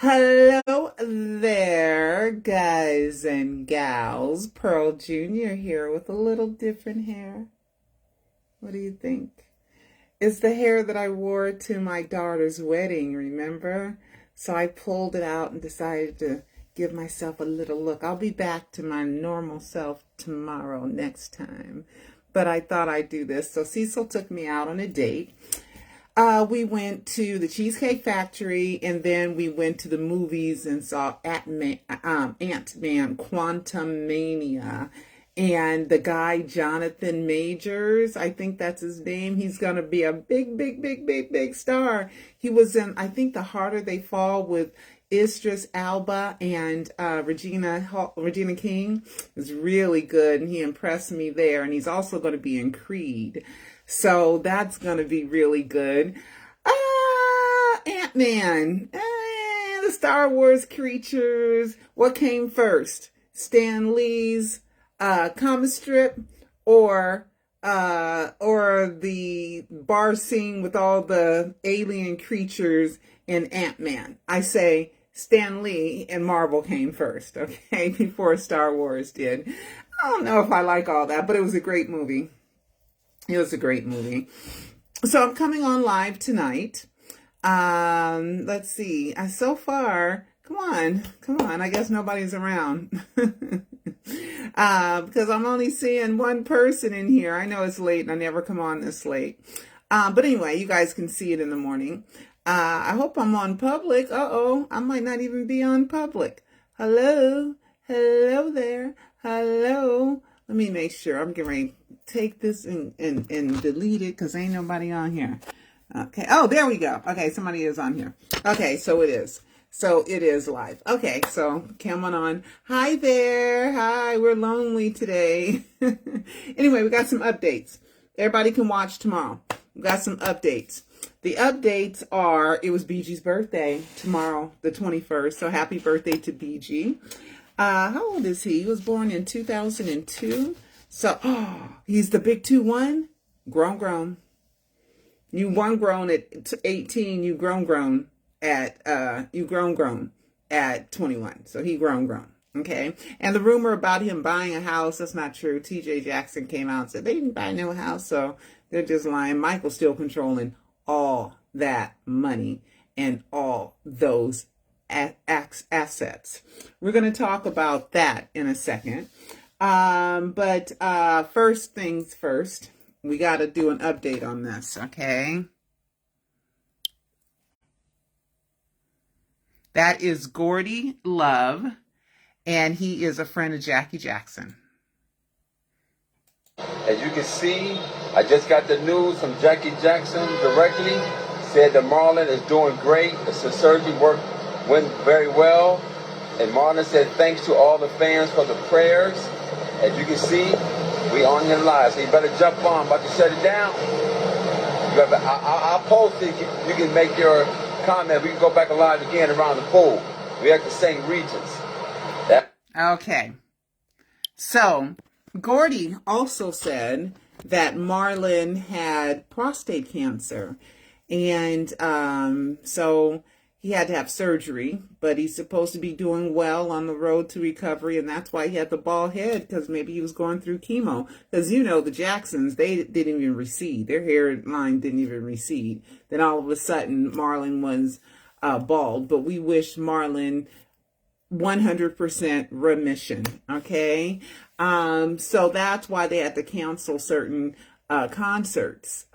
Hello there, guys and gals. Pearl Jr. here with a little different hair. What do you think? It's the hair that I wore to my daughter's wedding, remember? So I pulled it out and decided to give myself a little look. I'll be back to my normal self tomorrow, next time. But I thought I'd do this. So Cecil took me out on a date. We went to the Cheesecake Factory, and then we went to the movies and saw Ant-Man, Quantum Mania. And the guy, Jonathan Majors, I think that's his name. He's going to be a big, big, big, big, big star. He was in, I think, The Harder They Fall with Idris Elba and Regina King. It was really good, and he impressed me there. And he's also going to be in Creed. So that's going to be really good. Ant-Man. The Star Wars creatures. What came first? Stan Lee's comic strip or the bar scene with all the alien creatures in Ant-Man? I say Stan Lee and Marvel came first, okay, before Star Wars did. I don't know if I like all that, but it was a great movie. It was a great movie. So I'm coming on live tonight. Let's see. So far, come on. I guess nobody's around. Because I'm only seeing one person in here. I know it's late and I never come on this late. But anyway, you guys can see it in the morning. I hope I'm on public. Uh-oh, I might not even be on public. Hello there. Hello. Let me make sure. I'm getting ready to take this and delete it because ain't nobody on here. Okay. Oh, there we go. Okay, somebody is on here. Okay, so it is. So it is live. Okay, so come on. Hi there. Hi, we're lonely today. Anyway, we got some updates. Everybody can watch tomorrow. We got some updates. The updates are, it was BG's birthday tomorrow, the 21st. So happy birthday to BG. How old is he? He was born in 2002. So, he's the big 2-1. Grown. You grown at 18. You grown at 21. So he grown. Okay. And the rumor about him buying a house, that's not true. TJ Jackson came out and said they didn't buy no house. So they're just lying. Michael's still controlling all that money and all those assets. We're going to talk about that in a second. But first things first, we got to do an update on this, okay? That is Gordy Love, and he is a friend of Jackie Jackson. As you can see, I just got the news from Jackie Jackson directly. Said that Marlon is doing great. The surgery went very well. And Marlon said thanks to all the fans for the prayers. As you can see, we on here live. So you better jump on. I'm about to shut it down. I'll post it. You can make your comment. We can go back live again around the pool. We have the same regions. Okay. So, Gordy also said that Marlon had prostate cancer. And so he had to have surgery, but he's supposed to be doing well on the road to recovery. And that's why he had the bald head, because maybe he was going through chemo. Because, the Jacksons, they didn't even recede. Their hairline didn't even recede. Then all of a sudden, Marlon was bald. But we wish Marlon 100% remission, okay? So that's why they had to cancel certain concerts.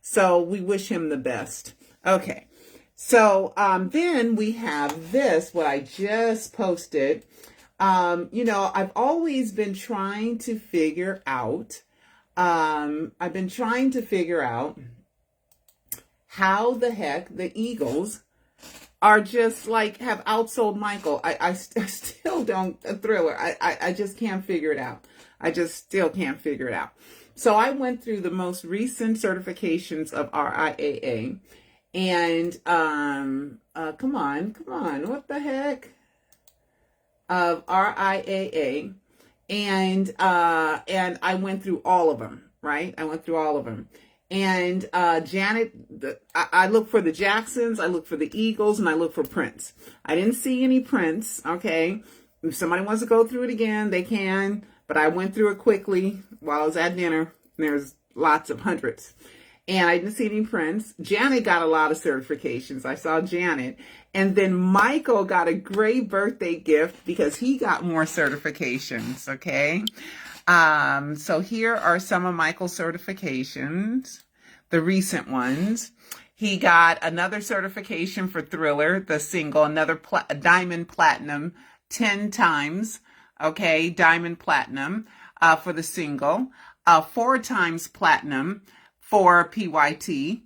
So we wish him the best. Okay. So then we have this, what I just posted. I've always been trying to figure out, how the heck the Eagles are just like have outsold Michael. I still don't, Thriller. I just can't figure it out. I just still can't figure it out. So I went through the most recent certifications of RIAA. And come on, what the heck? Of RIAA. And I went through all of them, right? And Janet, I look for the Jacksons, I look for the Eagles, and I look for Prince. I didn't see any Prince, okay? If somebody wants to go through it again, they can. But I went through it quickly while I was at dinner. And there's lots of hundreds. And I didn't see any Prince. Janet got a lot of certifications. I saw Janet. And then Michael got a great birthday gift because he got more certifications, okay? So here are some of Michael's certifications, the recent ones. He got another certification for Thriller, the single, another diamond platinum 10 times, okay, diamond platinum for the single, 4 times platinum for PYT.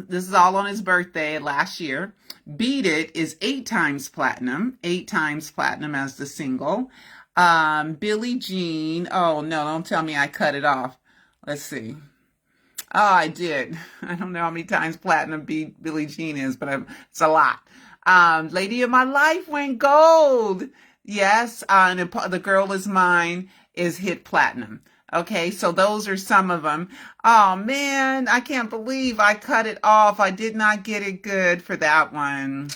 This is all on his birthday last year. Beat It is 8 times platinum as the single. Billie Jean. Oh, no, don't tell me I cut it off. Let's see. Oh, I did. I don't know how many times platinum Billie Jean is, but it's a lot. Lady of My Life went gold. Yes, and The Girl Is Mine is hit platinum. Okay, so those are some of them. Oh, man, I can't believe I cut it off. I did not get it good for that one.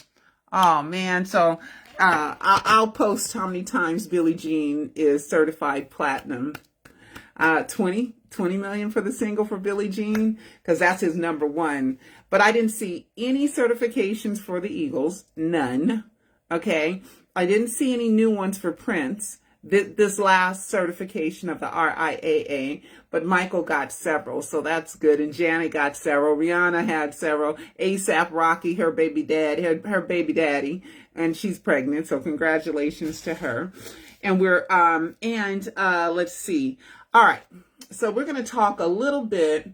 Oh, man, so... I'll post how many times Billie Jean is certified platinum. 20 million for the single for Billie Jean, because that's his number one. But I didn't see any certifications for the Eagles, none. Okay, I didn't see any new ones for Prince. This last certification of the RIAA, but Michael got several, so that's good. And Janet got several. Rihanna had several. ASAP Rocky, her baby daddy, and she's pregnant, so congratulations to her. And let's see. All right, so we're going to talk a little bit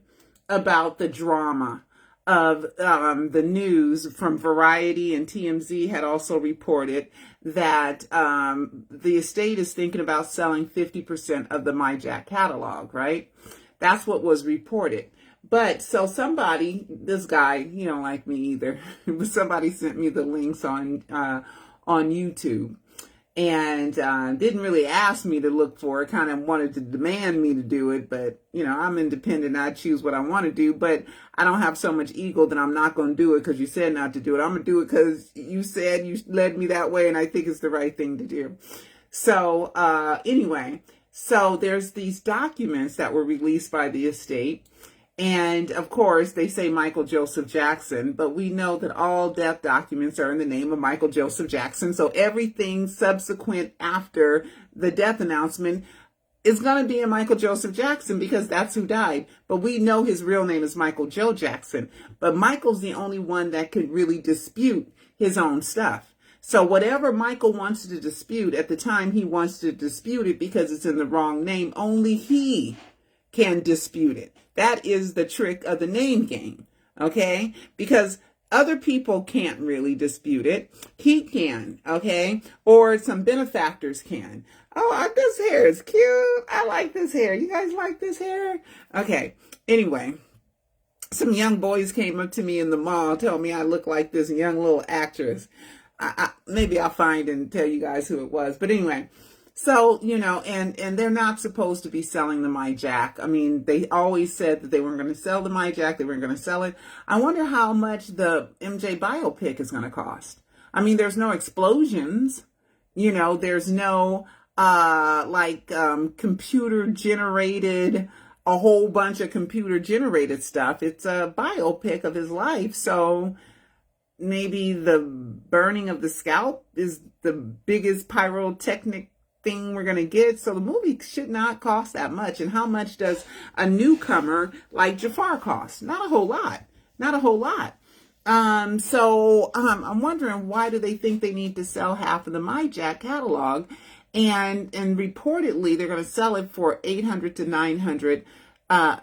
about the drama of the news from Variety, and TMZ had also reported that the estate is thinking about selling 50% of the MiJac catalog, right? That's what was reported. But so somebody, this guy, he don't like me either, but somebody sent me the links on YouTube. And didn't really ask me to look for it, kind of wanted to demand me to do it. But, I'm independent. I choose what I want to do. But I don't have so much ego that I'm not going to do it because you said not to do it. I'm going to do it because you said you led me that way, and I think it's the right thing to do. So anyway, so there's these documents that were released by the estate. And, of course, they say Michael Joseph Jackson, but we know that all death documents are in the name of Michael Joseph Jackson. So everything subsequent after the death announcement is going to be in Michael Joseph Jackson because that's who died. But we know his real name is Michael Joe Jackson. But Michael's the only one that could really dispute his own stuff. So whatever Michael wants to dispute, at the time he wants to dispute it because it's in the wrong name, only he can dispute it. That is the trick of the name game, okay? Because other people can't really dispute it. He can, okay? Or some benefactors can. Oh, this hair is cute. I like this hair. You guys like this hair? Okay. Anyway, some young boys came up to me in the mall, told me I look like this young little actress. Maybe I'll find and tell you guys who it was. But anyway, so, and they're not supposed to be selling the MiJac. I mean, they always said that they weren't going to sell the MiJac. They weren't going to sell it. I wonder how much the MJ biopic is going to cost. I mean, there's no explosions. There's no, computer generated, a whole bunch of computer generated stuff. It's a biopic of his life. So maybe the burning of the scalp is the biggest pyrotechnic thing we're going to get. So the movie should not cost that much. And how much does a newcomer like Jafar cost? Not a whole lot. So I'm wondering, why do they think they need to sell half of the MiJac catalog? And reportedly they're going to sell it for $800 to $900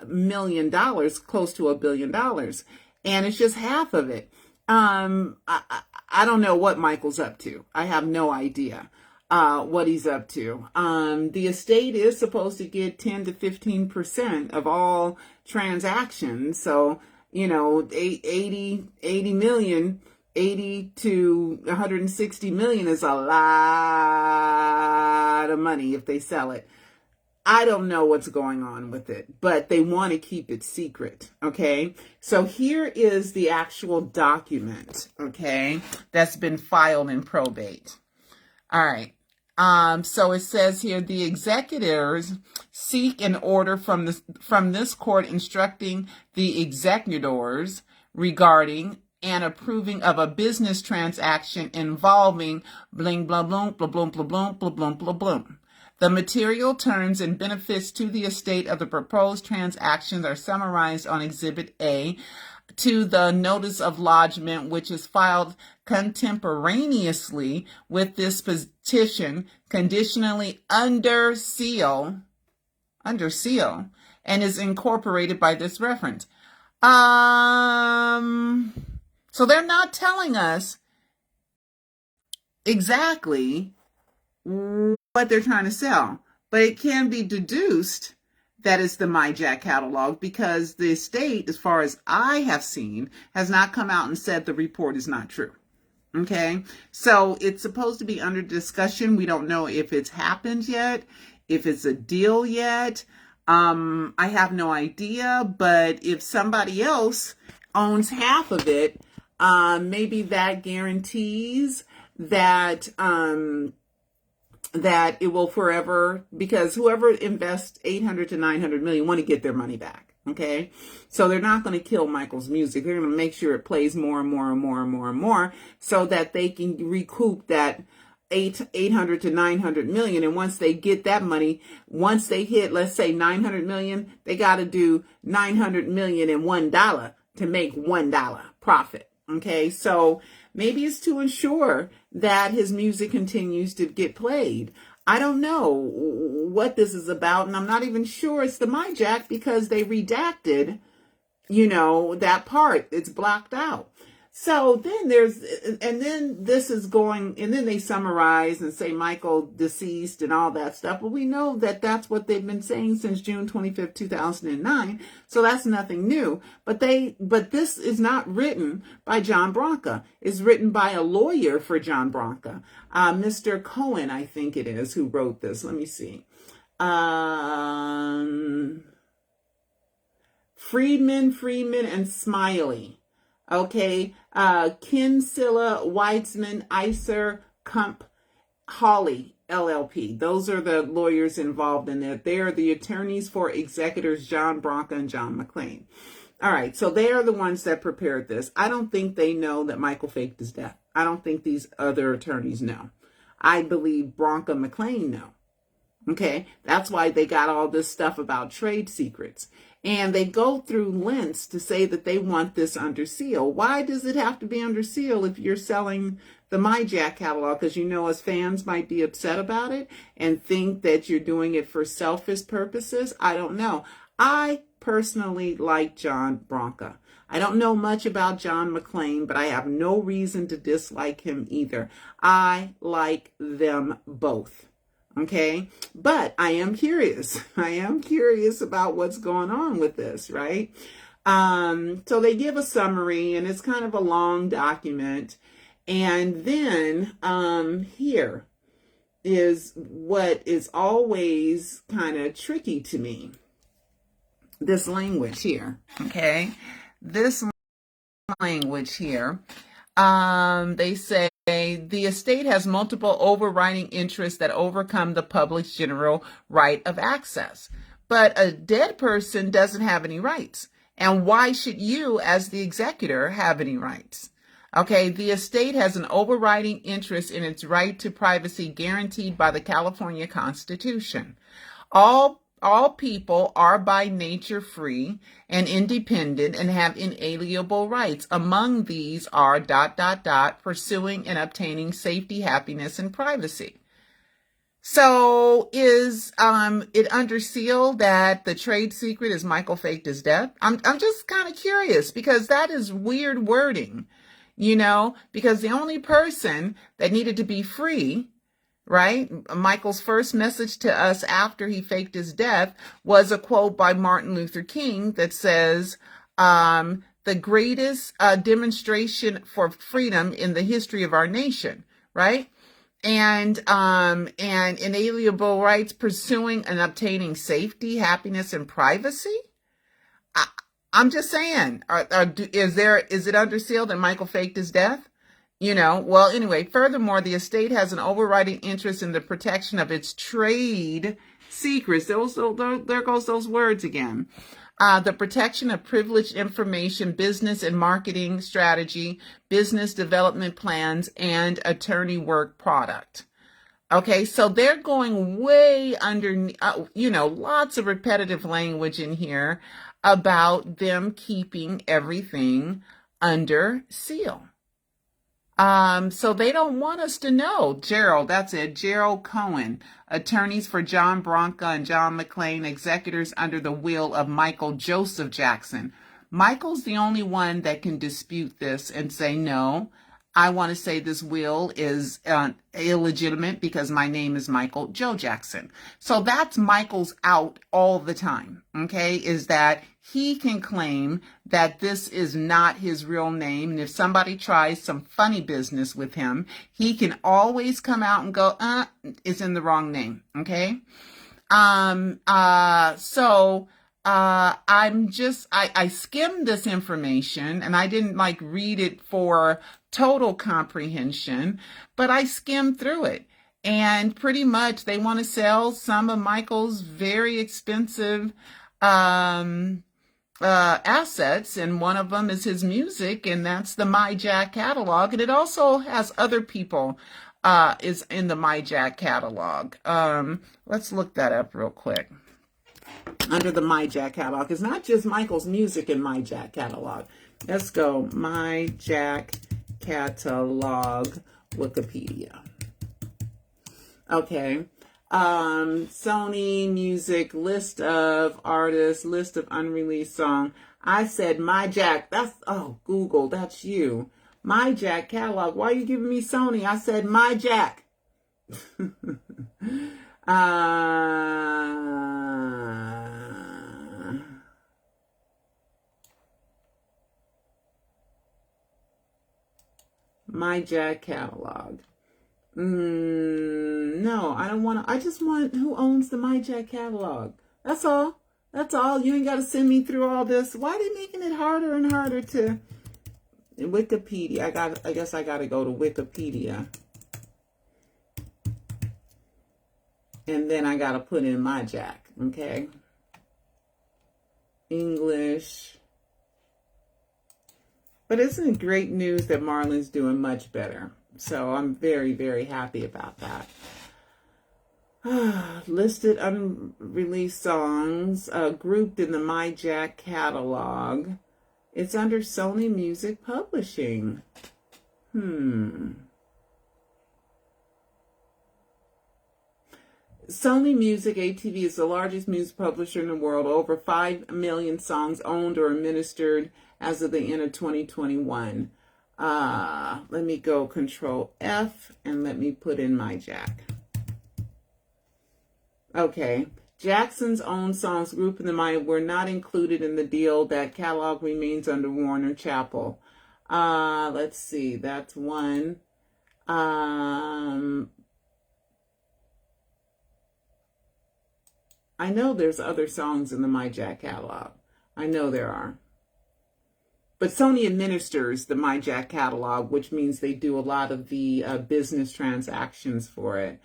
million, close to $1 billion. And it's just half of it. I don't know what Michael's up to. I have no idea what he's up to. The estate is supposed to get 10 to 15% of all transactions. So, 80 million, 80 to 160 million is a lot of money if they sell it. I don't know what's going on with it, but they want to keep it secret. Okay. So here is the actual document. Okay. That's been filed in probate. All right. So it says here the executors seek an order from this court instructing the executors regarding and approving of a business transaction involving bling blah blah blah blah blah blah blah blah blah blah. The material terms and benefits to the estate of the proposed transactions are summarized on Exhibit A to the notice of lodgment, which is filed contemporaneously with this petition, conditionally under seal, and is incorporated by this reference. So they're not telling us exactly what they're trying to sell, but it can be deduced that it's the MiJac catalog because the estate, as far as I have seen, has not come out and said the report is not true. Okay, so it's supposed to be under discussion. We don't know if it's happened yet, if it's a deal yet. I have no idea, but if somebody else owns half of it, maybe that guarantees that that it will forever, because whoever invests 800 to 900 million want to get their money back. Okay. So they're not going to kill Michael's music. They're going to make sure it plays more and more and more and more and more so that they can recoup that 800 to 900 million. And once they get that money, once they hit, let's say 900 million, they got to do 900 million in $1 to make $1 profit. Okay. So maybe it's to ensure that his music continues to get played. I don't know what this is about, and I'm not even sure it's the MiJac because they redacted, that part. It's blocked out. So then this is going, and then they summarize and say Michael deceased and all that stuff. But we know that that's what they've been saying since June 25th, 2009. So that's nothing new. But this is not written by John Branca. It's written by a lawyer for John Branca, Mr. Cohen, I think it is, who wrote this. Let me see. Friedman, and Smiley. Okay, Kinsella, Weitzman, Iser, Kump, Hawley, LLP. Those are the lawyers involved in it. They are the attorneys for executors John Branca and John McClain. All right, so they are the ones that prepared this. I don't think they know that Michael faked his death. I don't think these other attorneys know. I believe Branca and McClain know. Okay, that's why they got all this stuff about trade secrets. And they go through lengths to say that they want this under seal. Why does it have to be under seal if you're selling the MiJac catalog? Because as fans might be upset about it and think that you're doing it for selfish purposes. I don't know. I personally like John Branca. I don't know much about John McClain, but I have no reason to dislike him either. I like them both. Okay, but I am curious. I am curious about what's going on with this, right? So they give a summary, and it's kind of a long document. And then here is what is always kind of tricky to me. This language here, okay? This language here. They say the estate has multiple overriding interests that overcome the public's general right of access. But a dead person doesn't have any rights. And why should you, as the executor, have any rights? Okay, the estate has an overriding interest in its right to privacy guaranteed by the California Constitution. All people are by nature free and independent and have inalienable rights. Among these are ... pursuing and obtaining safety, happiness, and privacy. So is it under seal that the trade secret is Michael faked his death? I'm just kind of curious because that is weird wording, because the only person that needed to be free, right? Michael's first message to us after he faked his death was a quote by Martin Luther King that says, the greatest demonstration for freedom in the history of our nation, right? and inalienable rights, pursuing and obtaining safety, happiness, and privacy. I'm just saying, is it under seal that Michael faked his death? Well, anyway, furthermore, the estate has an overriding interest in the protection of its trade secrets. There goes those words again. The protection of privileged information, business and marketing strategy, business development plans, and attorney work product. Okay, so they're going way under, lots of repetitive language in here about them keeping everything under seal. So they don't want us to know. Gerald, that's it. Gerald Cohen, attorneys for John Bronca and John McClain, executors under the will of Michael Joseph Jackson. Michael's the only one that can dispute this and say, no, I want to say this will is illegitimate because my name is Michael Joe Jackson. So that's Michael's out all the time, okay, is that he can claim that this is not his real name. And if somebody tries some funny business with him, he can always come out and go, it's in the wrong name, okay? I skimmed this information and I didn't read it for total comprehension, but I skimmed through it. And pretty much they want to sell some of Michael's very expensive assets, and one of them is his music, and that's the MiJac catalog. And it also has other people is in the MiJac catalog. Let's look that up real quick. Under the MiJac catalog, it's not just Michael's music in MiJac catalog. Let's go MiJac catalog Wikipedia. Okay. Sony Music, list of artists, list of unreleased song. I said MiJac. Google, that's you. MiJac catalog. Why are you giving me Sony? I said MiJac. MiJac catalog. No, I don't want to. I just want who owns the MiJac catalog. That's all. That's all. You ain't got to send me through all this. Why are they making it harder and harder to Wikipedia? I guess I got to go to Wikipedia. And then I got to put in MiJac, okay? English. But isn't it great news that Marlon's doing much better? So I'm very, very happy about that. Listed unreleased songs grouped in the MiJac catalog. It's under Sony Music Publishing. Sony Music ATV is the largest music publisher in the world. Over 5 million songs owned or administered as of the end of 2021. Let me go Control F and let me put in MiJac. Okay. Jackson's own songs grouped in the MiJac were not included in the deal. That catalog remains under Warner Chappell. Let's see. That's one. I know there's other songs in the MiJac catalog. I know there are. But Sony administers the MiJac catalog, which means they do a lot of the business transactions for it.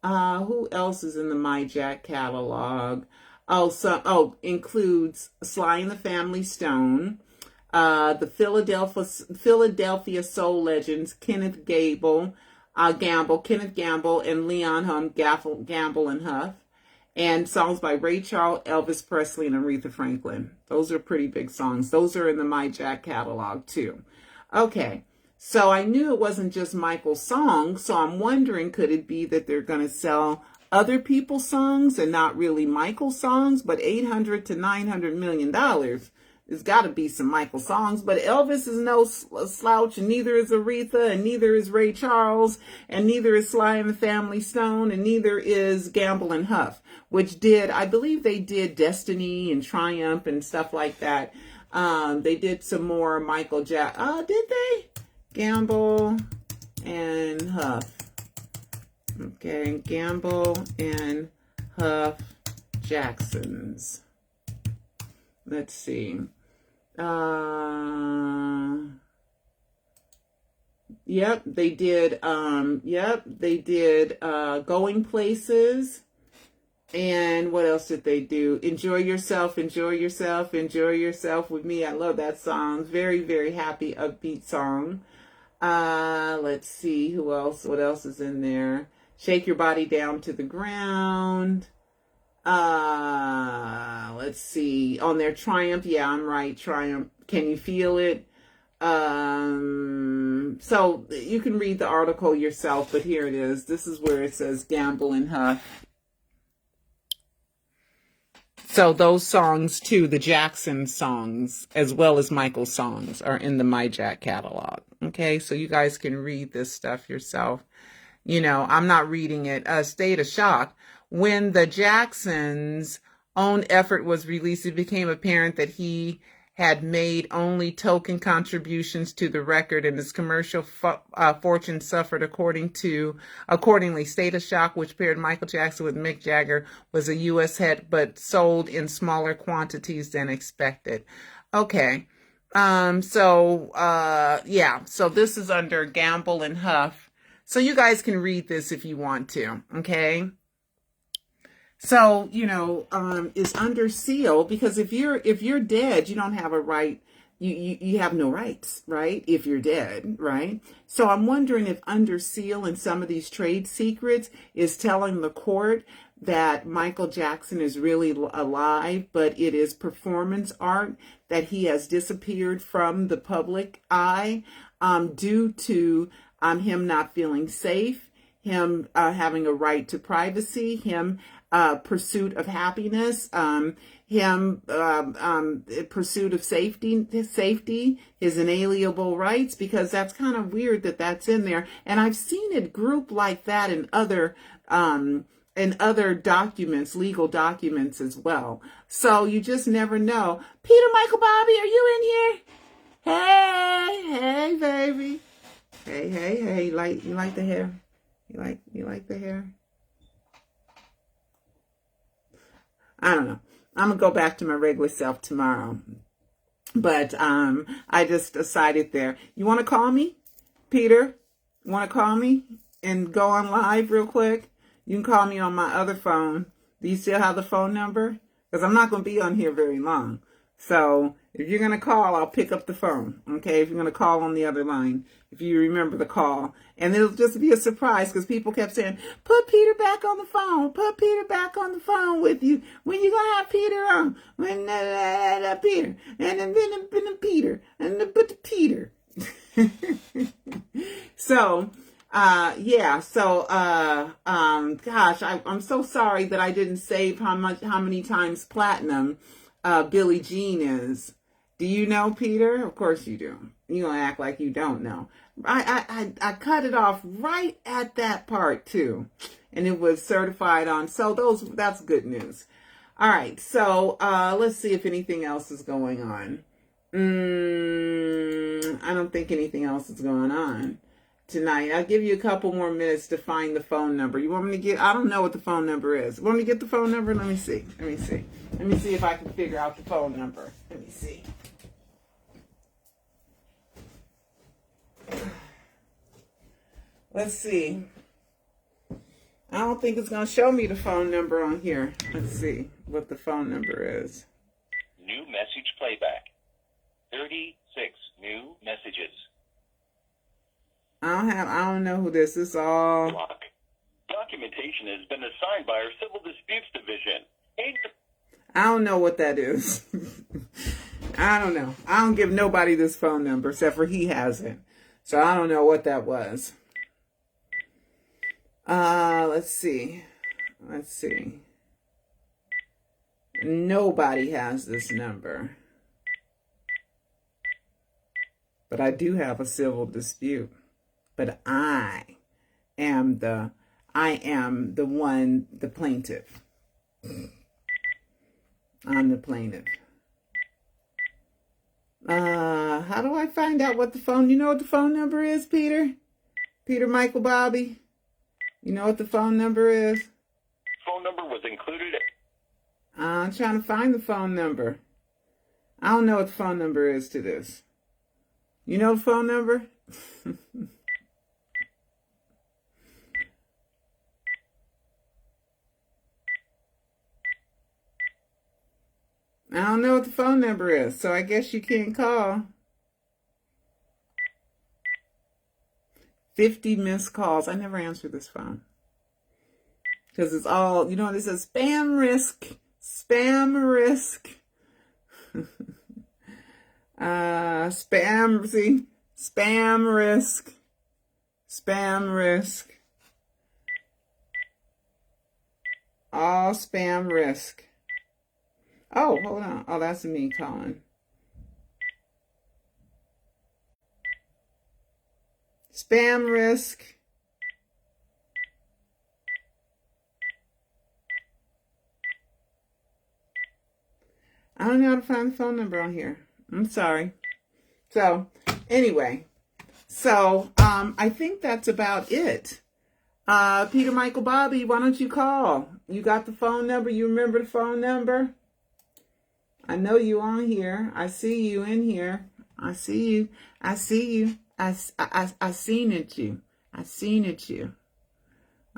Who else is in the MiJac catalog? Includes Sly and the Family Stone, the Philadelphia Soul Legends, Kenneth Gamble, and Leon Gamble and Huff, and songs by Ray Charles, Elvis Presley, and Aretha Franklin. Those are pretty big songs. Those are in the MiJac catalog too. Okay, so I knew it wasn't just Michael's songs, so I'm wondering, could it be that they're going to sell other people's songs and not really Michael's songs? But $800 to $900 million, there's got to be some Michael songs. But Elvis is no slouch, and neither is Aretha, and neither is Ray Charles, and neither is Sly and the Family Stone, and neither is Gamble and Huff, which I believe they did Destiny and Triumph and stuff like that. They did some more Michael Jackson. Did they? Gamble and Huff. Okay, Gamble and Huff Jacksons. Let's see. Yep, they did. Going Places. And what else did they do? Enjoy Yourself, Enjoy Yourself, Enjoy Yourself with Me. I love that song. Very, very happy, upbeat song. Let's see who else. What else is in there? Shake Your Body Down to the Ground. Let's see. On their Triumph. Yeah, I'm right. Triumph. Can You Feel It? So you can read the article yourself, but here it is. This is where it says Gamble and Huff. So those songs too, the Jackson songs, as well as Michael's songs, are in the MiJac catalog. Okay, so you guys can read this stuff yourself. You know, I'm not reading it. State of Shock. When the Jacksons' own effort was released, it became apparent that he had made only token contributions to the record, and his commercial fortune suffered accordingly. State of Shock, which paired Michael Jackson with Mick Jagger, was a U.S. hit, but sold in smaller quantities than expected. Okay. So this is under Gamble and Huff. So you guys can read this if you want to. Okay. So, is under seal, because if you're dead, you don't have a right, you have no rights, right? If you're dead, right? So I'm wondering if under seal in some of these trade secrets is telling the court that Michael Jackson is really alive, but it is performance art, that he has disappeared from the public eye, due to him not feeling safe, him having a right to privacy, him pursuit of happiness, pursuit of safety, his inalienable rights, because that's kind of weird that that's in there. And I've seen it grouped like that in other documents, legal documents as well. So you just never know. Peter, Michael, Bobby, are you in here? Hey, baby. Hey. You like the hair? You like the hair? I don't know. I'm going to go back to my regular self tomorrow. But I just decided there. You want to call me? Peter, want to call me and go on live real quick? You can call me on my other phone. Do you still have the phone number? Because I'm not going to be on here very long. So if you're going to call, I'll pick up the phone. Okay, if you're going to call on the other line, if you remember the call. And it'll just be a surprise, because people kept saying, put Peter back on the phone. Put Peter back on the phone with you. When you going to have Peter on? When Peter. And then Peter. And then put the Peter. So, gosh, I'm so sorry that I didn't save how many times platinum Billie Jean is. Do you know, Peter? Of course you do. You're going to act like you don't know. I cut it off right at that part too. And it was certified on. So that's good news. All right. So let's see if anything else is going on. I don't think anything else is going on tonight. I'll give you a couple more minutes to find the phone number. You want me to get, I don't know what the phone number is. Want me to get the phone number? Let me see if I can figure out the phone number. Let me see. Let's see. I don't think it's going to show me the phone number on here. Let's see what the phone number is. New message playback. 36 new messages. I don't know who this is. All Block. Documentation has been assigned by our Civil Disputes Division. I don't know what that is. I don't know. I don't give nobody this phone number except for he has it. So I don't know what that was. Let's see. Nobody has this number. But I do have a civil dispute. But I am the plaintiff. I'm the plaintiff. How do I find out what the phone, you know what the phone number is, Peter? Peter, Michael, Bobby? You know what the phone number is? Phone number was included. I'm trying to find the phone number. I don't know what the phone number is to this. You know the phone number? I don't know what the phone number is, so I guess you can't call. 50 missed calls. I never answer this phone. Because it's all, you know, it says spam risk. Spam risk. Spam, see? Spam risk. Spam risk. All spam risk. Oh, hold on. Oh, that's me calling. Spam risk. I don't know how to find the phone number on here. I'm sorry. So, anyway. So, I think that's about it. Peter, Michael, Bobby, why don't you call? You got the phone number? You remember the phone number? I know you on here. I see you in here. I see you. I see you. I seen it you. I seen it you.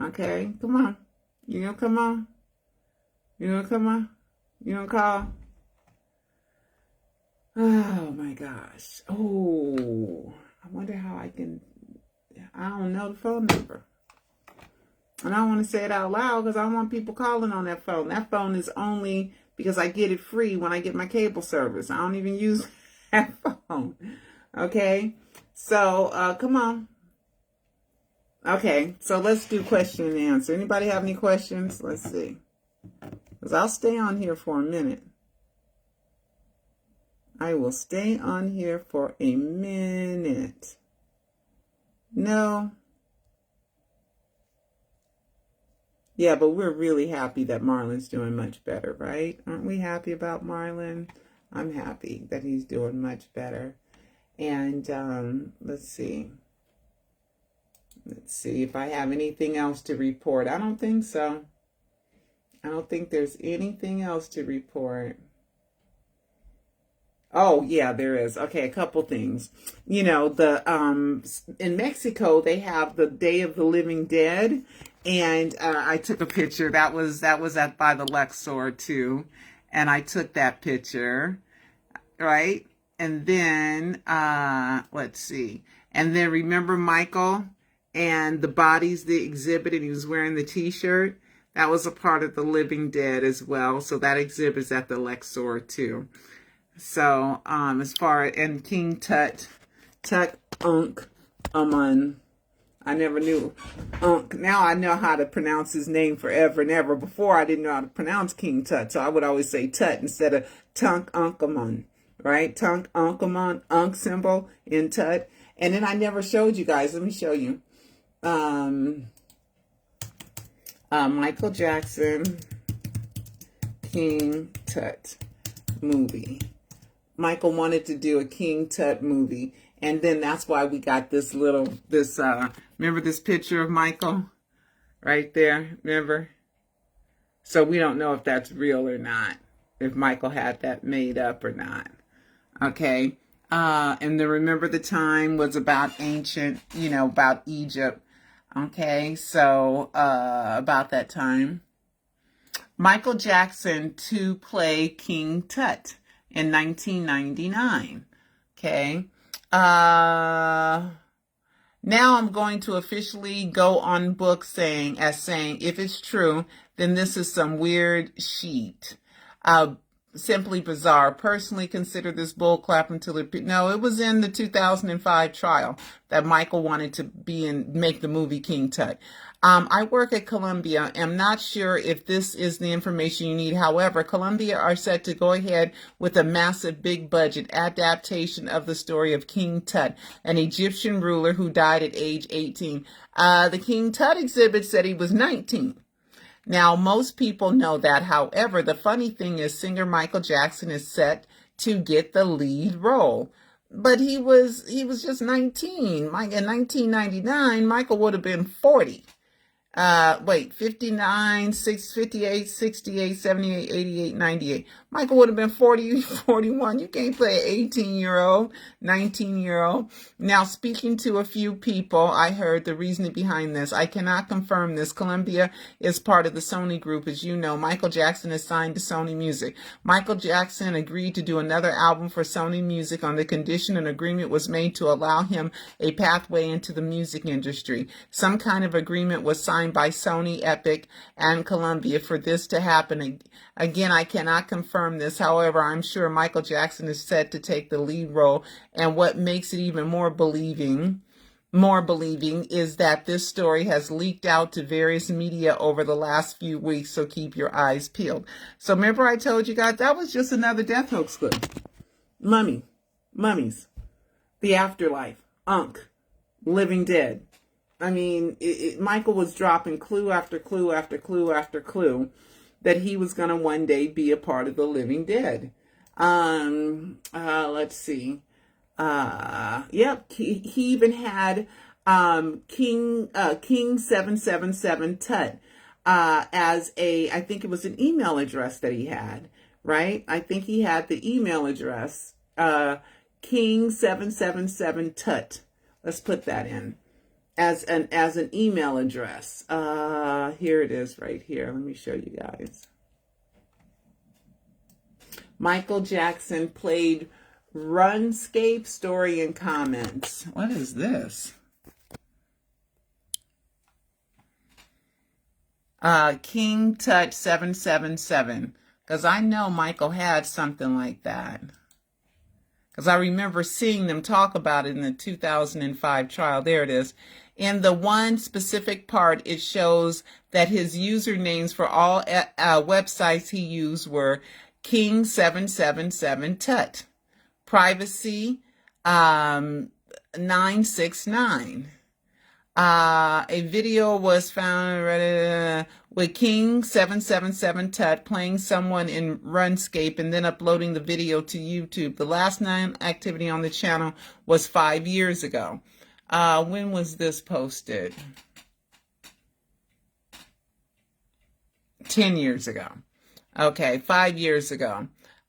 Okay, come on. You gonna come on? You gonna come on? You gonna call? Oh my gosh. Oh, I wonder how I can. I don't know the phone number. And I don't want to say it out loud because I don't want people calling on that phone. That phone is only because I get it free when I get my cable service. I don't even use that phone. Okay? So, come on. Okay, so let's do question and answer. Anybody have any questions? Let's see. Because I'll stay on here for a minute. I will stay on here for a minute. No. Yeah, but we're really happy that Marlon's doing much better, right? Aren't we happy about Marlon? I'm happy that he's doing much better. And let's see. Let's see if I have anything else to report. I don't think so. I don't think there's anything else to report. Oh, yeah, there is. Okay, a couple things. You know, in Mexico, they have the Day of the Living Dead. And I took a picture. That was by the Luxor too, and I took that picture, right? And then let's see. And then remember Michael and the bodies they exhibited. He was wearing the T-shirt. That was a part of the Living Dead as well. So that exhibit's at the Luxor too. So as far and King Tut Unk Amun. I never knew. Now I know how to pronounce his name forever and ever. Before I didn't know how to pronounce King Tut, so I would always say Tut instead of Tunk Unkamun, right? Tunk Unkamun, Unk symbol in Tut. And then I never showed you guys. Let me show you. Michael Jackson, King Tut movie. Michael wanted to do a King Tut movie. And then that's why we got remember this picture of Michael right there? Remember? So we don't know if that's real or not, if Michael had that made up or not. Okay. And then remember the time was about ancient, about Egypt. Okay. So, about that time. Michael Jackson to play King Tut in 1999. Okay. Now I'm going to officially go on book saying, if it's true, then this is some weird shit. Simply bizarre. Personally consider this bullcrap until it was in the 2005 trial that Michael wanted to make the movie King Tut. I work at Columbia. I'm not sure if this is the information you need. However, Columbia are set to go ahead with a massive big budget adaptation of the story of King Tut, an Egyptian ruler who died at age 18. The King Tut exhibit said he was 19. Now, most people know that. However, the funny thing is singer Michael Jackson is set to get the lead role. But he was just 19. In 1999, Michael would have been 40. Wait, 59, 6, 58, 68, 78, 88, 98. Michael would have been 40, 41. You can't play an 18-year-old, 19-year-old. Now, speaking to a few people, I heard the reasoning behind this. I cannot confirm this. Columbia is part of the Sony group. As you know, Michael Jackson is signed to Sony Music. Michael Jackson agreed to do another album for Sony Music on the condition an agreement was made to allow him a pathway into the music industry. Some kind of agreement was signed by Sony, Epic, and Columbia for this to happen. Again, I cannot confirm this. However, I'm sure Michael Jackson is set to take the lead role. And what makes it even more believing is that this story has leaked out to various media over the last few weeks. So keep your eyes peeled. So remember I told you guys that was just another death hoax clip. Mummies, the afterlife, living dead. I mean, Michael was dropping clue after clue after clue after clue that he was going to one day be a part of the living dead. Let's see. Yep, he even had King 777 Tut as I think it was an email address that he had, right? I think he had the email address, King 777 Tut. Let's put that in. As an email address. Here it is right here. Let me show you guys. Michael Jackson played RuneScape story and comments. What is this? King Tut 777. Because I know Michael had something like that. Because I remember seeing them talk about it in the 2005 trial. There it is. In the one specific part, it shows that his usernames for all websites he used were King777 Tut. Privacy 969. A video was found with King777 Tut playing someone in RuneScape and then uploading the video to YouTube. The last known activity on the channel was 5 years ago. When was this posted? 10 years ago. Okay, 5 years ago.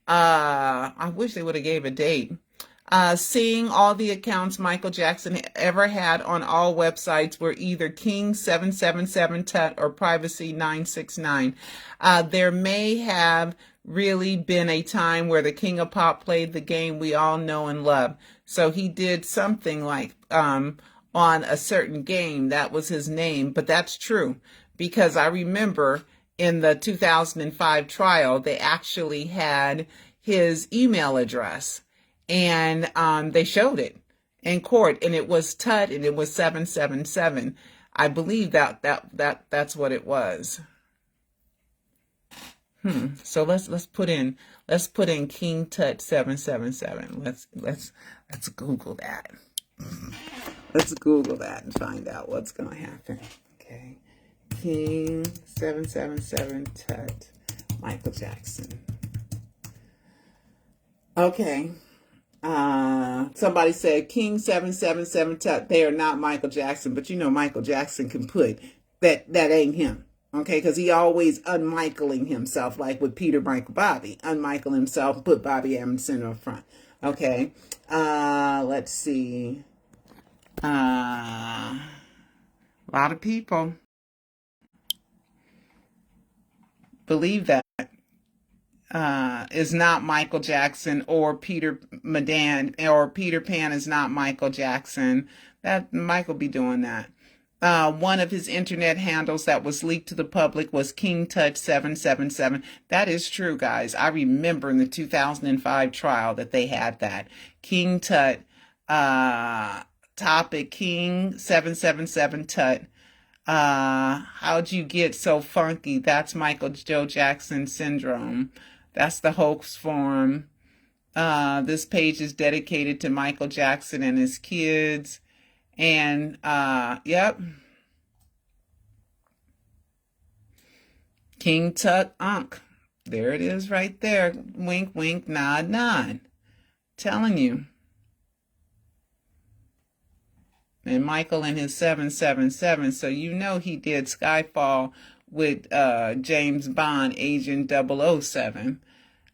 I wish they would have gave a date. Seeing all the accounts Michael Jackson ever had on all websites were either King777 Tut or Privacy 969. There may have really been a time where the King of Pop played the game we all know and love. So he did something like on a certain game. That was his name. But that's true because I remember in the 2005 trial, they actually had his email address. And they showed it in court, and it was Tut, and it was 777. I believe that's what it was. So let's put in King Tut 777. Let's Google that. Let's Google that and find out what's gonna happen. Okay, King 777 Tut, Michael Jackson. Okay. Somebody said King 777 Tut. They are not Michael Jackson, but you know Michael Jackson can put that ain't him. Okay, because he always unmichaeling himself, like with Peter, Michael, Bobby. Unmichael himself, put Bobby Emerson up front. Okay. Let's see. A lot of people believe that. Is not Michael Jackson, or Peter Pan is not Michael Jackson. That Michael be doing that. One of his internet handles that was leaked to the public was King Tut 777. That is true, guys. I remember in the 2005 trial that they had that. King Tut, topic King 777 Tut. How'd you get so funky? That's Michael Joe Jackson syndrome. That's the hoax form. This page is dedicated to Michael Jackson and his kids. And, yep. King Tut Unk. There it is right there. Wink, wink, nod, nod. Telling you. And Michael and his 777. So you know he did Skyfall with James Bond, Agent 007.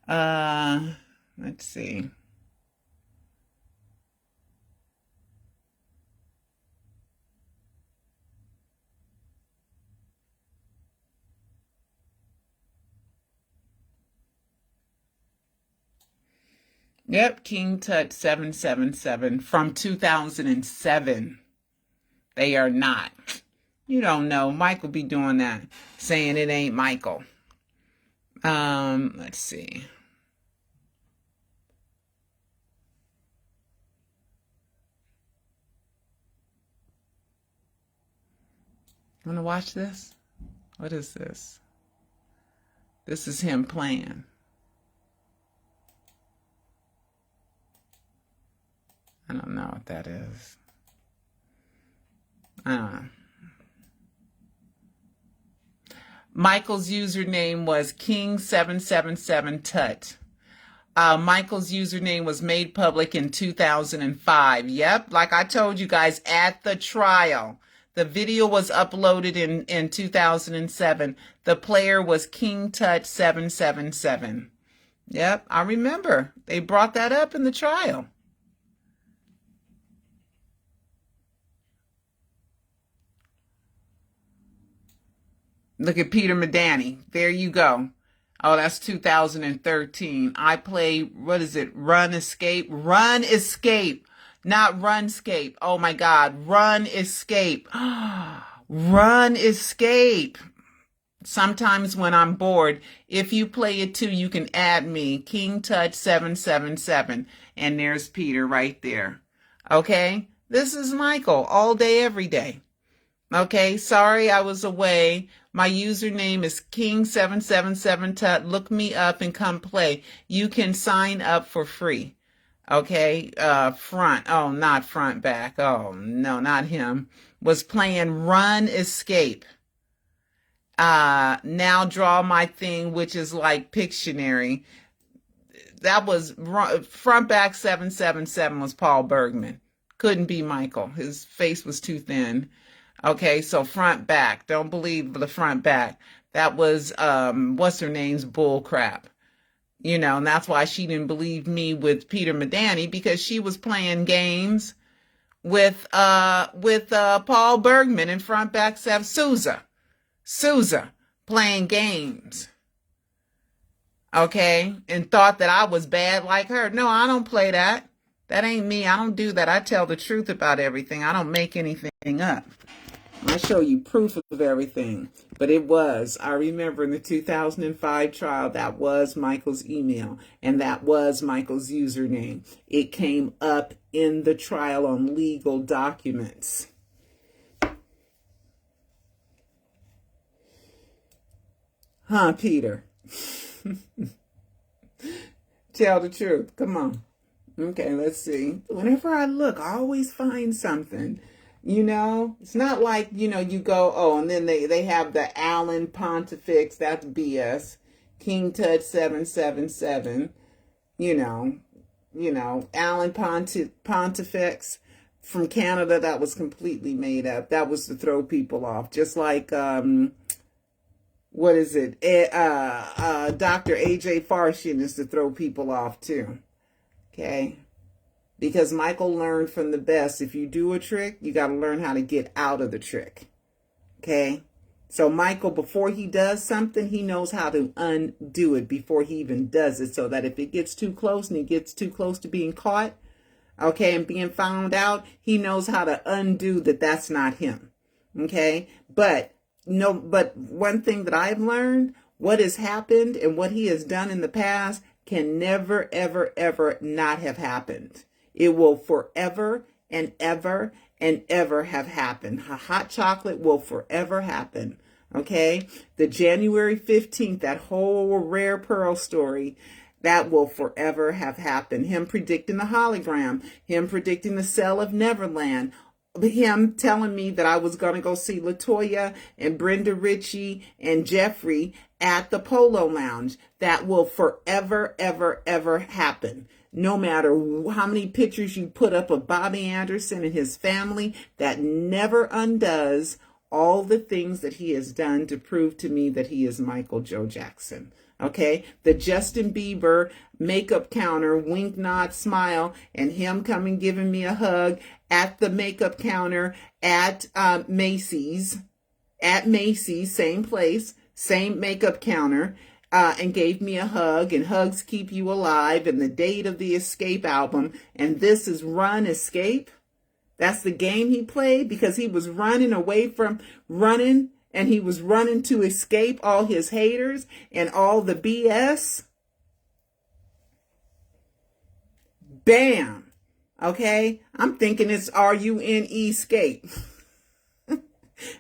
Let's see. Yep, King Tut 777 from 2007. They are not. You don't know. Michael be doing that, saying it ain't Michael. Let's see. Want to watch this? What is this? This is him playing. I don't know what that is. Michael's username was King777Tut. Michael's username was made public in 2005. Yep, like I told you guys at the trial. The video was uploaded in 2007. The player was KingTut777. Yep, I remember. They brought that up in the trial. Look at Peter Medani. There you go. Oh, that's 2013. I play, what is it? Run Escape? Run Escape. Not Runscape. Oh my God. Run Escape. Run Escape. Sometimes when I'm bored, if you play it too, you can add me, KingTouch777. And there's Peter right there. Okay? This is Michael all day, every day. Okay, sorry I was away. My username is King777Tut. Look me up and come play. You can sign up for free. Okay, front. Oh, not front back. Oh, no, not him. Was playing Run Escape. Now draw my thing, which is like Pictionary. That was front back 777 was Paul Bergman. Couldn't be Michael. His face was too thin. Okay, so front back. Don't believe the front back. That was what's her name's bull crap. You know, and that's why she didn't believe me with Peter Medani, because she was playing games with Paul Bergman in front back Sousa playing games. Okay, and thought that I was bad like her. No, I don't play that. That ain't me. I don't do that. I tell the truth about everything. I don't make anything up. I show you proof of everything. But it was, I remember in the 2005 trial, that was Michael's email. And that was Michael's username. It came up in the trial on legal documents. Huh, Peter? Tell the truth. Come on. Okay, let's see. Whenever I look, I always find something. You know, it's not like, you know, you go, oh, and then they have the Allen Pontifex, that's BS. King Tut 777, you know, Allen Pontifex from Canada, that was completely made up. That was to throw people off. Just like, what is it? Dr. AJ Farshin is to throw people off too. Okay. Because Michael learned from the best. If you do a trick, you got to learn how to get out of the trick. Okay? So Michael, before he does something, he knows how to undo it before he even does it. So that if it gets too close and he gets too close to being caught, okay, and being found out, he knows how to undo that that's not him. Okay? But one thing that I've learned, what has happened and what he has done in the past can never, ever, ever not have happened. It will forever and ever and ever have happened. Hot chocolate will forever happen. Okay? The January 15th, that whole Rare Pearl story, that will forever have happened. Him predicting the hologram, him predicting the Cell of Neverland, him telling me that I was going to go see LaToya and Brenda Ritchie and Jeffrey at the Polo Lounge. That will forever, ever, ever happen. no matter how many pictures you put up of Bobby Anderson and his family, that never undoes all the things that he has done to prove to me that he is Michael Joe Jackson. Okay, the Justin Bieber makeup counter, wink, nod, smile, and him coming giving me a hug at the makeup counter at Macy's, same place, same makeup counter, and gave me a hug, and Hugs Keep You Alive, and the date of the Escape album, and this is Run Escape. That's the game he played, because he was running away from running, and he was running to escape all his haters and all the BS. Bam. Okay? I'm thinking it's RUNE escape.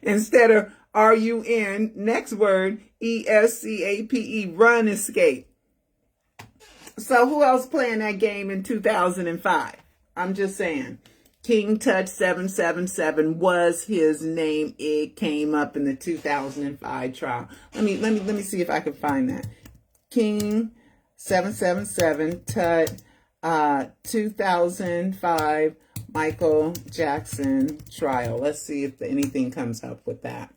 Instead of RUN, next word, ESCAPE, run escape. So who else playing that game in 2005? I'm just saying. King Tut 777 was his name. It came up in the 2005 trial. Let me see if I can find that. King 777 Tut 2005 Michael Jackson trial. Let's see if anything comes up with that.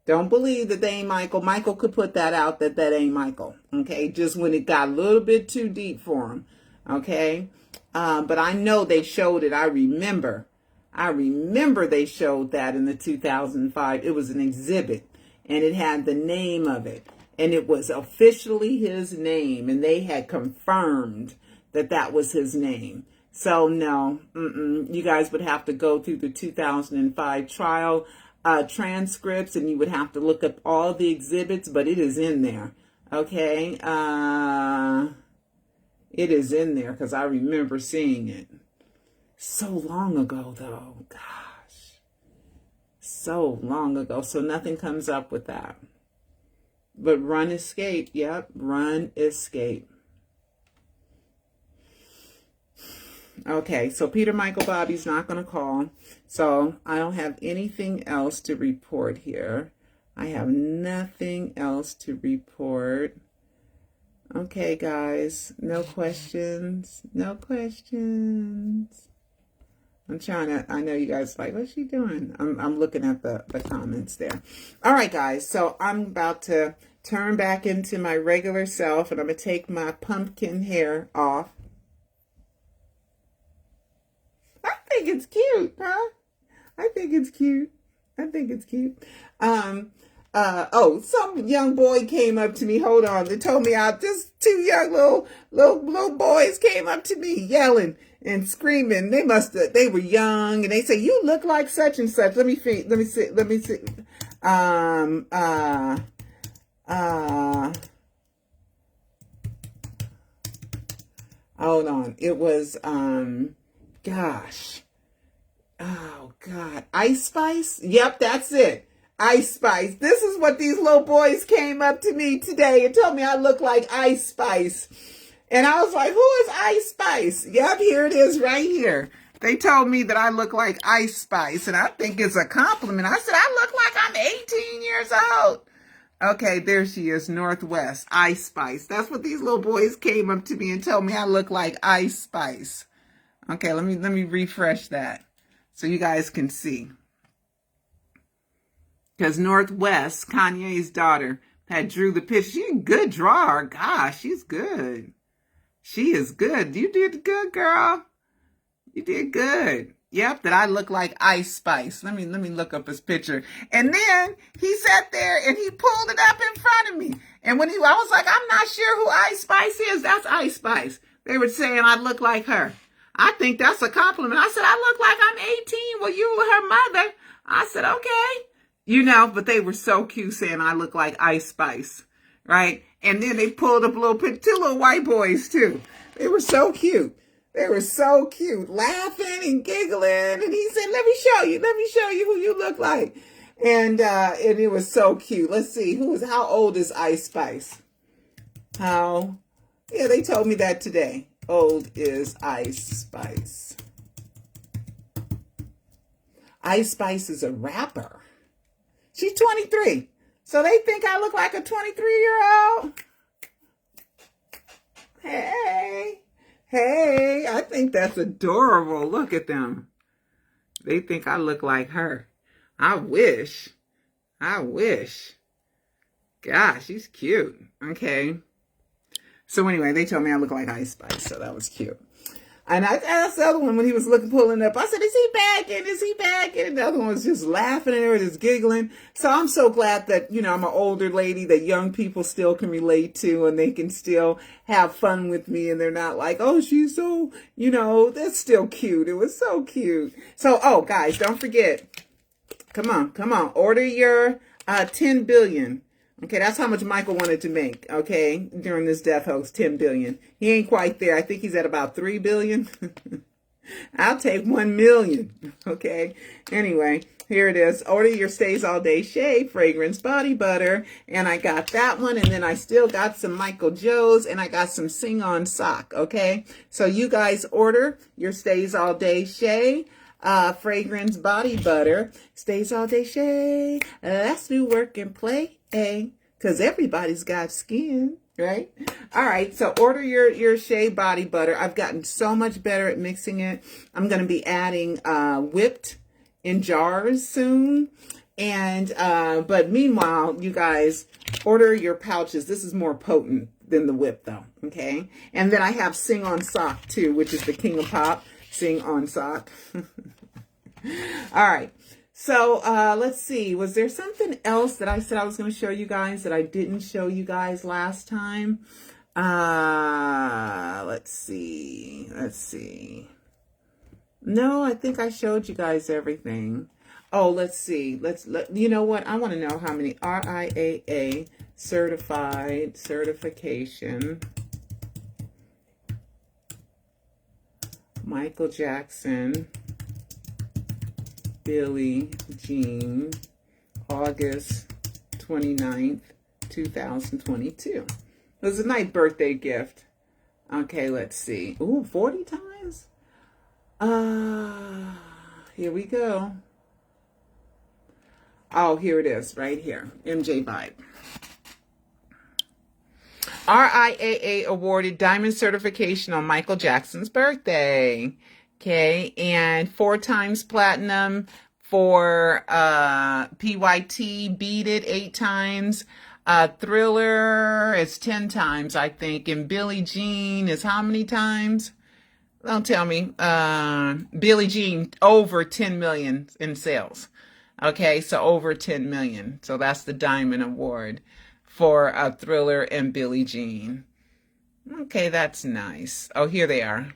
Don't believe that they ain't Michael. Michael could put that out that ain't Michael. Okay, just when it got a little bit too deep for him. Okay, but I know they showed it. I remember they showed that in the 2005. It was an exhibit, and it had the name of it, and it was officially his name, and they had confirmed that that was his name. So no, you guys would have to go through the 2005 trial transcripts, and you would have to look up all the exhibits, but it is in there. Okay, it is in there because I remember seeing it. So long ago, though. Gosh. So long ago. So nothing comes up with that. But Run Escape. Yep. Run Escape. Okay. So Peter Michael Bobby's not going to call. So I don't have anything else to report here. I have nothing else to report. Okay, guys, no questions. I'm trying to, I know you guys are like, what's she doing? I'm looking at the comments there. All right, guys, so I'm about to turn back into my regular self, and I'm going to take my pumpkin hair off. I think it's cute, huh? I think it's cute. Some young boy came up to me. Hold on. They told me just two young little boys came up to me yelling and screaming. They were young, and they say, "You look like such and such." Let me see. Hold on. It was, gosh. Oh, God. Ice Spice? Yep, that's it. Ice Spice. This is what these little boys came up to me today and told me I look like Ice Spice. And I was like, who is Ice Spice? Yep, here it is right here. They told me that I look like Ice Spice, and I think it's a compliment. I said, I look like I'm 18 years old. Okay, there she is, Northwest, Ice Spice. That's what these little boys came up to me and told me I look like Ice Spice. Okay, let me refresh that so you guys can see. Because Northwest, Kanye's daughter, had drew the picture. She's a good drawer. Gosh, she's good. She is good. You did good, girl. You did good. Yep, that I look like Ice Spice. Let me look up his picture. And then he sat there and he pulled it up in front of me. And when I was like, I'm not sure who Ice Spice is. That's Ice Spice. They were saying I look like her. I think that's a compliment. I said, I look like I'm 18. Well, you were her mother. I said, okay. You know, but they were so cute saying I look like Ice Spice, right? And then they pulled up a little picture, two little white boys too. They were so cute. Laughing and giggling. And he said, let me show you who you look like. And it was so cute. Let's see, how old is Ice Spice? Yeah, they told me that today. Old is Ice Spice. Ice Spice is a rapper. She's 23. So they think I look like a 23-year-old? Hey. Hey, I think that's adorable. Look at them. They think I look like her. I wish. I wish. Gosh, she's cute. Okay. So anyway, they told me I look like Ice Spice, so that was cute. And I asked the other one when he was pulling up, I said, is he bagging? Is he bagging? And the other one was just laughing and they were just giggling. So I'm so glad that, you know, I'm an older lady that young people still can relate to and they can still have fun with me. And they're not like, oh, she's so, you know, that's still cute. It was so cute. So, oh, guys, don't forget. Come on. Order your 10 billion. Okay, that's how much Michael wanted to make, okay, during this death hoax, 10 billion. He ain't quite there. I think he's at about 3 billion. I'll take 1 million, okay? Anyway, here it is. Order your Stays All Day Shea Fragrance Body Butter. And I got that one. And then I still got some Michael Joe's. And I got some Sing On Sock, okay? So you guys order your Stays All Day Shea Fragrance Body Butter. Stays All Day Shea. Let's do work and play. Because everybody's got skin, right? All right, so order your Shea Body Butter. I've gotten so much better at mixing it. I'm going to be adding whipped in jars soon. And but meanwhile, you guys, order your pouches. This is more potent than the whip, though, okay? And then I have Sing On Sock, too, which is the king of pop. Sing On Sock. All right. So, let's see. Was there something else that I said I was going to show you guys that I didn't show you guys last time? Let's see. No, I think I showed you guys everything. Oh, let's see. You know what? I want to know how many RIAA certification. Michael Jackson. Billie Jean, August 29th, 2022. It was a nice birthday gift. Okay, let's see. Ooh, 40 times? Here we go. Oh, here it is, right here. MJ Vibe. RIAA awarded diamond certification on Michael Jackson's birthday. Okay, and 4 times platinum for PYT, Beat It 8 times. Thriller is 10 times, I think. And Billie Jean is how many times? Don't tell me. Billie Jean, over 10 million in sales. Okay, so over 10 million. So that's the Diamond Award for Thriller and Billie Jean. Okay, that's nice. Oh, here they are.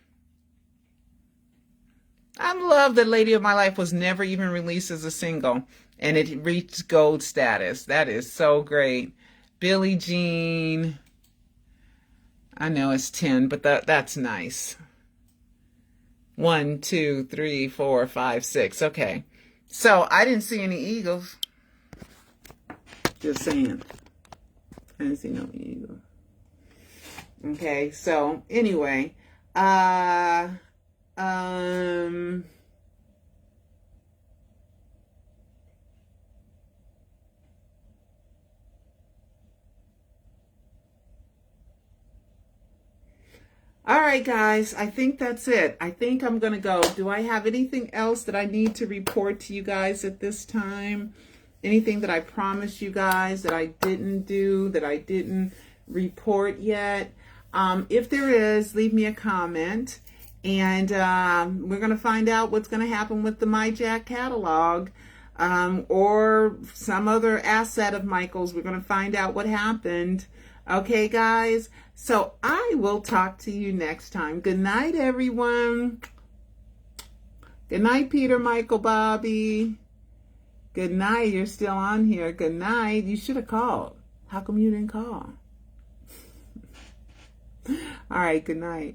I love that Lady of My Life was never even released as a single, and it reached gold status. That is so great. Billie Jean, I know it's 10, but that's nice. 1, 2, 3, 4, 5, 6. Okay. So I didn't see any eagles. Just saying. I didn't see no eagles. Okay, so anyway, all right, guys, I think that's it. I think I'm going to go. Do I have anything else that I need to report to you guys at this time? Anything that I promised you guys that I didn't do, that I didn't report yet? If there is, leave me a comment. And we're going to find out what's going to happen with the MiJac catalog or some other asset of Michael's. We're going to find out what happened. Okay, guys? So I will talk to you next time. Good night, everyone. Good night, Peter, Michael, Bobby. Good night. You're still on here. Good night. You should have called. How come you didn't call? All right, good night.